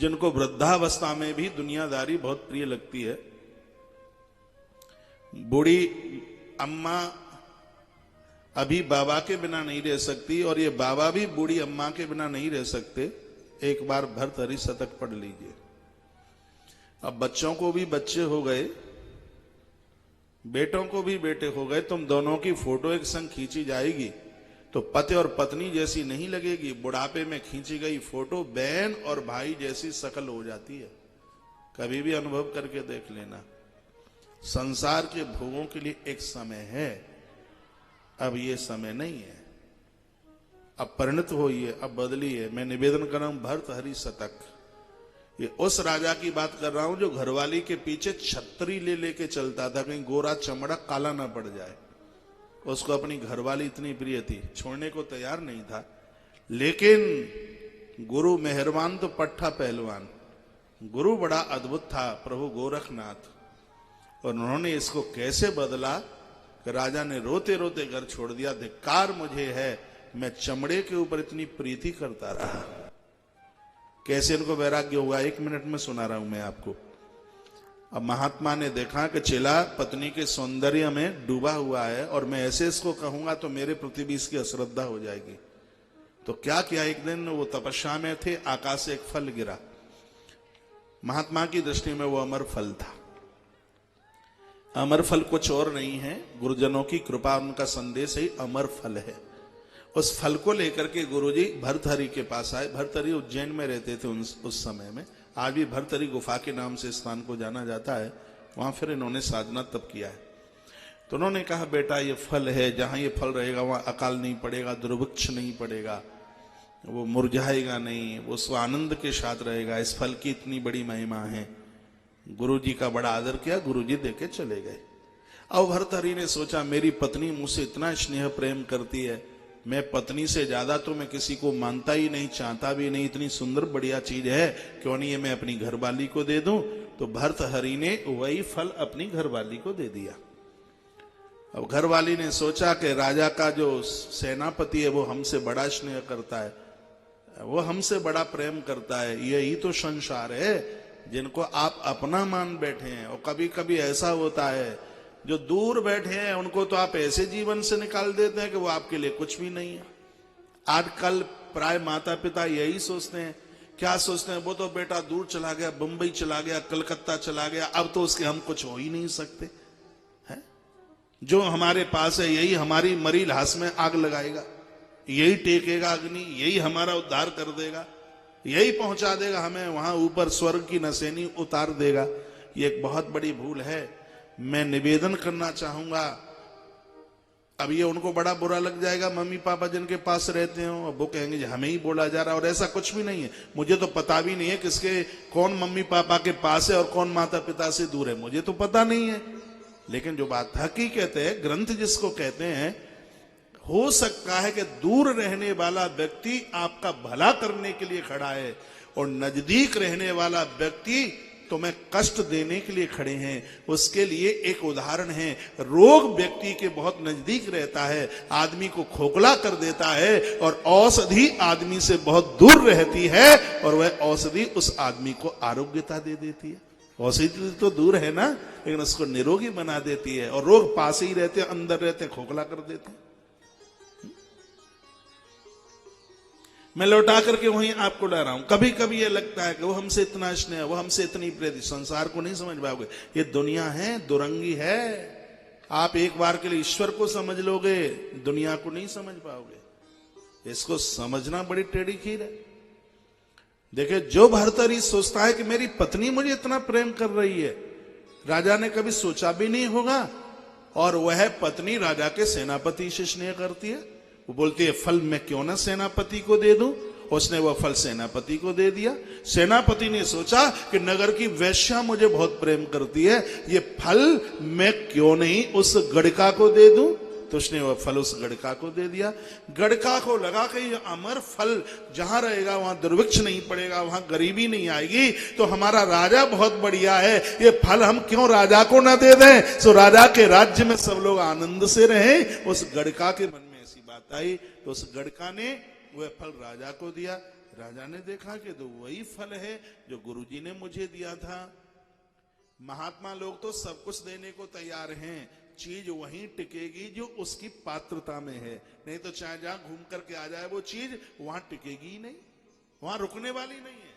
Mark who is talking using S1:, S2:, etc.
S1: जिनको वृद्धावस्था में भी दुनियादारी बहुत प्रिय लगती है। बूढ़ी अम्मा अभी बाबा के बिना नहीं रह सकती और ये बाबा भी बूढ़ी अम्मा के बिना नहीं रह सकते। एक बार भर्तहरि शतक पढ़ लीजिए। अब बच्चों को भी बच्चे हो गए, बेटों को भी बेटे हो गए, तुम दोनों की फोटो एक संग खींची जाएगी तो पति और पत्नी जैसी नहीं लगेगी। बुढ़ापे में खींची गई फोटो बहन और भाई जैसी शकल हो जाती है। कभी भी अनुभव करके देख लेना। संसार के भोगों के लिए एक समय है, अब ये समय नहीं है। अब परिणत होइए, अब बदलिए। मैं निवेदन कर रहा हूं भर्तहरि शतक। ये उस राजा की बात कर रहा हूं जो घरवाली के पीछे छतरी ले लेके चलता था, कहीं गोरा चमड़ा काला ना पड़ जाए। उसको अपनी घरवाली इतनी प्रिय थी, छोड़ने को तैयार नहीं था। लेकिन गुरु मेहरबान तो पट्ठा पहलवान। गुरु बड़ा अद्भुत था, प्रभु गोरखनाथ। और उन्होंने इसको कैसे बदला कि राजा ने रोते रोते घर छोड़ दिया। धिक्कार मुझे है, मैं चमड़े के ऊपर इतनी प्रीति करता रहा। कैसे इनको वैराग्य हुआ, 1 मिनट में सुना रहा हूं मैं आपको। अब महात्मा ने देखा कि चेला पत्नी के सौंदर्य में डूबा हुआ है और मैं ऐसे इसको कहूंगा तो मेरे प्रति भी इसकी अश्रद्धा हो जाएगी। तो क्या किया, एक दिन वो तपस्या में थे, आकाश से एक फल गिरा। महात्मा की दृष्टि में वो अमर फल था। अमर फल कुछ और नहीं है, गुरुजनों की कृपा, उनका संदेश ही अमर फल है। उस फल को लेकर के गुरुजी भर्तहरि के पास आए। भर्तहरि उज्जैन में रहते थे उस समय में। आज भी भर्तहरि गुफा के नाम से स्थान को जाना जाता है। वहां फिर इन्होंने साधना तप किया है। तो उन्होंने कहा, बेटा ये फल है, जहां ये फल रहेगा वहां अकाल नहीं पड़ेगा, दुर्भिक्ष नहीं पड़ेगा, वो मुरझाएगा नहीं, वो स्वानंद के साथ रहेगा। इस फल की इतनी बड़ी महिमा है। गुरुजी का बड़ा आदर किया, गुरुजी देके चले गए। अब भर्तहरि ने सोचा, मेरी पत्नी मुझसे इतना स्नेह प्रेम करती है, मैं पत्नी से ज्यादा तो मैं किसी को मानता ही नहीं, चाहता भी नहीं। इतनी सुंदर बढ़िया चीज है, क्यों नहीं ये मैं अपनी घरवाली को दे दूं। तो भर्तहरि ने वही फल अपनी घरवाली को दे दिया। अब घरवाली ने सोचा कि राजा का जो सेनापति है वो हमसे बड़ा स्नेह करता है, वो हमसे बड़ा प्रेम करता है। यही तो संसार है जिनको आप अपना मान बैठे हैं। और कभी कभी ऐसा होता है, जो दूर बैठे हैं उनको तो आप ऐसे जीवन से निकाल देते हैं कि वो आपके लिए कुछ भी नहीं है। आजकल प्राय माता पिता यही सोचते हैं। क्या सोचते हैं, वो तो बेटा दूर चला गया, बंबई चला गया, कलकत्ता चला गया, अब तो उसके हम कुछ हो ही नहीं सकते है। जो हमारे पास है यही हमारी मरी लाश में आग लगाएगा, यही टेकेगा अग्नि, यही हमारा उद्धार कर देगा, यही पहुंचा देगा हमें वहां ऊपर, स्वर्ग की नसेनी उतार देगा। ये एक बहुत बड़ी भूल है। मैं निवेदन करना चाहूंगा, अब ये उनको बड़ा बुरा लग जाएगा, मम्मी पापा जिनके पास रहते हो, वो कहेंगे हमें ही बोला जा रहा है। और ऐसा कुछ भी नहीं है। मुझे तो पता भी नहीं है किसके, कौन मम्मी पापा के पास है और कौन माता पिता से दूर है, मुझे तो पता नहीं है। लेकिन जो बात हकीकत है, ग्रंथ जिसको कहते हैं, हो सकता है कि दूर रहने वाला व्यक्ति आपका भला करने के लिए खड़ा है और नजदीक रहने वाला व्यक्ति तुम्हें कष्ट देने के लिए खड़े हैं। उसके लिए एक उदाहरण है, रोग व्यक्ति के बहुत नजदीक रहता है, आदमी को खोखला कर देता है, और औषधि आदमी से बहुत दूर रहती है और वह औषधि उस आदमी को आरोग्यता दे देती है। औषधि तो दूर है ना, लेकिन उसको निरोगी बना देती है। और रोग पास ही रहते, अंदर रहते, खोखला कर देते हैं। मैं लौटा करके वहीं आपको ला रहा हूं। कभी कभी ये लगता है कि वो हमसे इतना स्नेह, वो हमसे इतनी प्रीति। संसार को नहीं समझ पाओगे, ये दुनिया है, दुरंगी है। आप एक बार के लिए ईश्वर को समझ लोगे, दुनिया को नहीं समझ पाओगे। इसको समझना बड़ी टेढ़ी खीर है। देखिए, जो भर्तहरि सोचता है कि मेरी पत्नी मुझे इतना प्रेम कर रही है, राजा ने कभी सोचा भी नहीं होगा। और वह पत्नी राजा के सेनापति से स्नेह करती है। वो बोलती है, फल मैं क्यों ना सेनापति को दे दूं। उसने वह फल सेनापति को दे दिया। सेनापति ने सोचा कि नगर की वेश्या मुझे बहुत प्रेम करती है, ये फल मैं क्यों नहीं उस गड़का को दे दूं। तो उसने वह फल उस गड़का को दे दिया। गड़का को लगा कि ये अमर फल जहां रहेगा वहां दुर्भिक्ष नहीं पड़ेगा, वहां गरीबी नहीं आएगी, तो हमारा राजा बहुत बढ़िया है, ये फल हम क्यों राजा को ना दे दें। सो राजा के राज्य में सब लोग आनंद से रहें। उस गड़का के मन में ऐसी बात आई तो उस गड़का ने वह फल राजा को दिया। राजा ने देखा कि तो वही फल है जो गुरुजी ने मुझे दिया था। महात्मा लोग तो सब कुछ देने को तैयार हैं, चीज वहीं टिकेगी जो उसकी पात्रता में है, नहीं तो चाहे जहां घूम करके आ जाए वो चीज वहां टिकेगी ही नहीं, वहां रुकने वाली नहीं है।